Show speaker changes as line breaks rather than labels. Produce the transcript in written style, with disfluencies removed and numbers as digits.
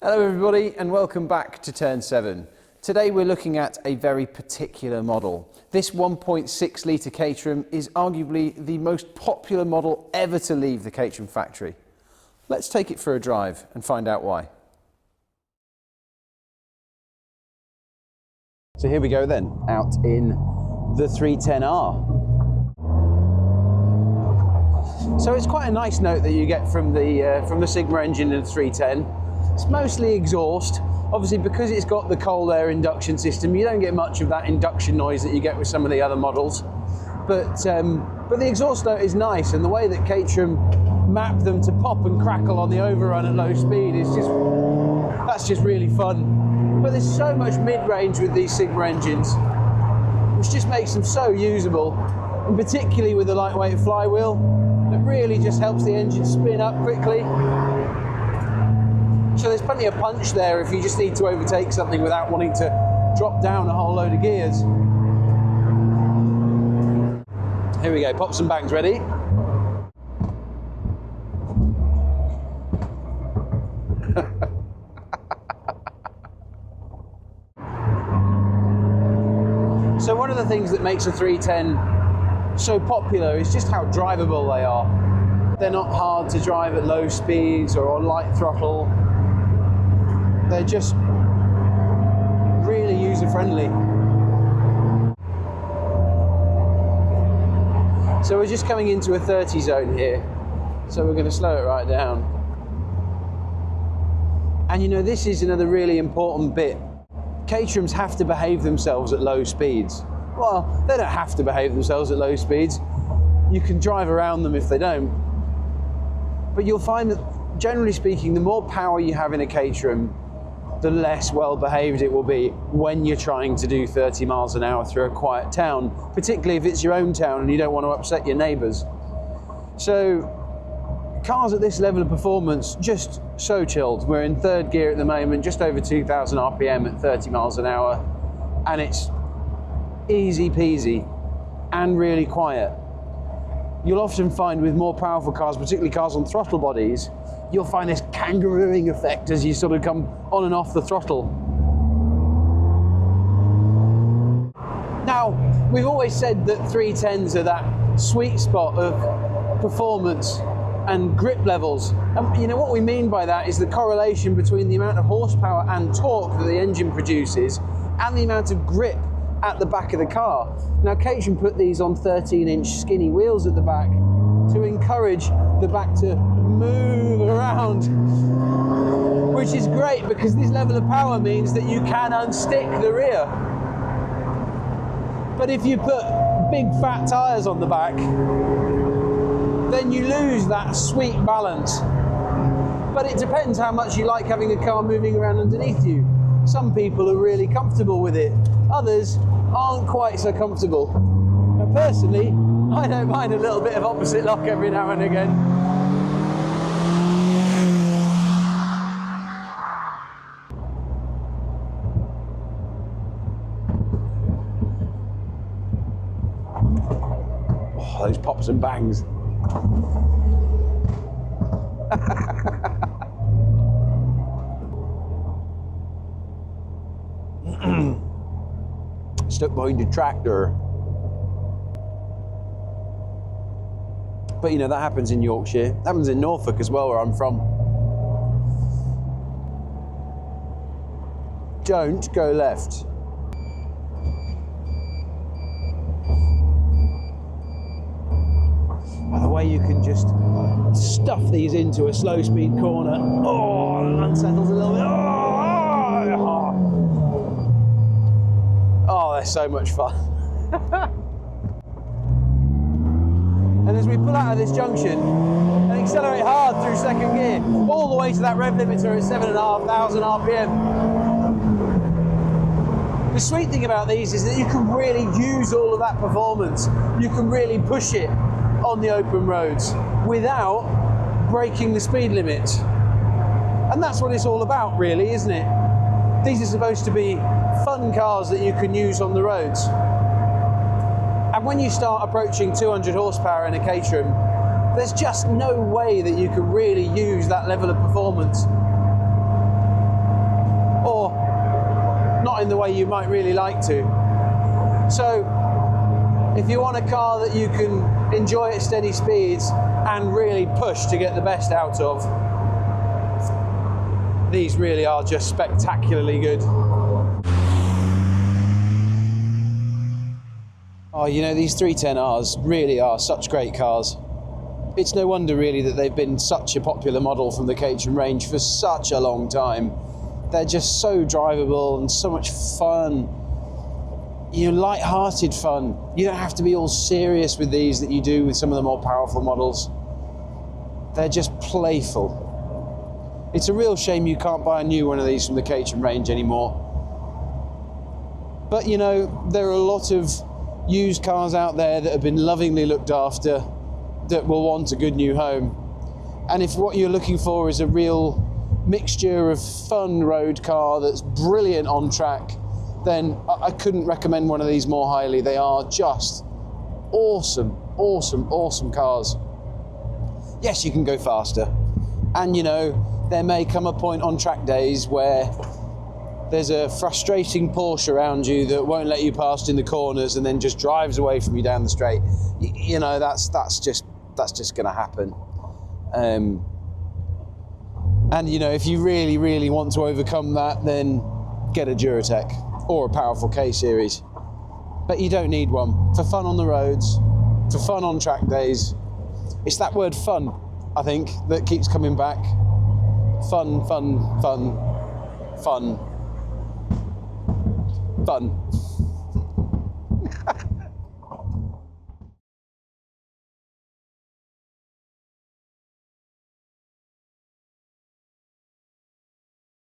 Hello everybody and welcome back to Turn 7. Today we're looking at a very particular model. This 1.6 litre Caterham is arguably the most popular model ever to leave the Caterham factory. Let's take it for a drive and find out why. So here we go then, out in the 310R. So it's quite a nice note that you get from the Sigma engine in the 310. It's mostly exhaust. Obviously, because it's got the cold air induction system, you don't get much of that induction noise that you get with some of the other models. But the exhaust note is nice, and the way that Caterham map them to pop and crackle on the overrun at low speed is that's just really fun. But there's so much mid-range with these Sigma engines, which just makes them so usable, and particularly with the lightweight flywheel, that really just helps the engine spin up quickly. So there's plenty of punch there if you just need to overtake something without wanting to drop down a whole load of gears. Here we go, pops and bangs ready. So one of the things that makes a 310 so popular is just how drivable they are. They're not hard to drive at low speeds or on light throttle. They're just really user-friendly. So we're just coming into a 30 zone here, so we're going to slow it right down. And you know, this is another really important bit. Caterhams have to behave themselves at low speeds. Well, they don't have to behave themselves at low speeds. You can drive around them if they don't. But you'll find that, generally speaking, the more power you have in a Caterham, the less well behaved it will be when you're trying to do 30 miles an hour through a quiet town, particularly if it's your own town and you don't want to upset your neighbours. So cars at this level of performance, just so chilled. We're in third gear at the moment, just over 2,000 RPM at 30 miles an hour, and it's easy peasy and really quiet. You'll often find with more powerful cars, particularly cars on throttle bodies, you'll find this kangarooing effect as you sort of come on and off the throttle. Now, we've always said that 310s are that sweet spot of performance and grip levels. And you know what we mean by that is the correlation between the amount of horsepower and torque that the engine produces and the amount of grip at the back of the car. Now, Caterham put these on 13-inch skinny wheels at the back to encourage the back to move around, which is great because this level of power means that you can unstick the rear. But if you put big fat tyres on the back, then you lose that sweet balance. But it depends how much you like having a car moving around underneath you. Some people are really comfortable with it, others aren't quite so comfortable. And personally, I don't mind a little bit of opposite lock every now and again. Oh, those pops and bangs. Stuck behind the tractor. But you know, that happens in Yorkshire. That happens in Norfolk as well, where I'm from. Don't go left. By the way, you can just stuff these into a slow speed corner. Oh, and unsettles a little bit. Oh, they're so much fun. And as we pull out of this junction and accelerate hard through second gear, all the way to that rev limiter at 7,500 RPM. The sweet thing about these is that you can really use all of that performance. You can really push it on the open roads without breaking the speed limit. And that's what it's all about, really, isn't it? These are supposed to be fun cars that you can use on the roads. And when you start approaching 200 horsepower in a Caterham, there's just no way that you can really use that level of performance in the way you might really like to. So if you want a car that you can enjoy at steady speeds and really push to get the best out of, these really are just spectacularly good. Oh, you know, these 310Rs really are such great cars. It's no wonder really that they've been such a popular model from the Caterham range for such a long time. They're just so drivable and so much fun. You know, light-hearted fun. You don't have to be all serious with these that you do with some of the more powerful models. They're just playful. It's a real shame you can't buy a new one of these from the Caterham range anymore. But you know, there are a lot of used cars out there that have been lovingly looked after that will want a good new home. And if what you're looking for is a real mixture of fun road car that's brilliant on track, then I couldn't recommend one of these more highly. They are just awesome, awesome, awesome cars. Yes, you can go faster. And you know, there may come a point on track days where there's a frustrating Porsche around you that won't let you past in the corners and then just drives away from you down the straight. You know, that's just going to happen. And you know, if you really, really want to overcome that, then get a Duratec or a powerful K series. But you don't need one. For fun on the roads, for fun on track days, it's that word fun, I think, that keeps coming back. Fun, fun, fun, fun. Fun.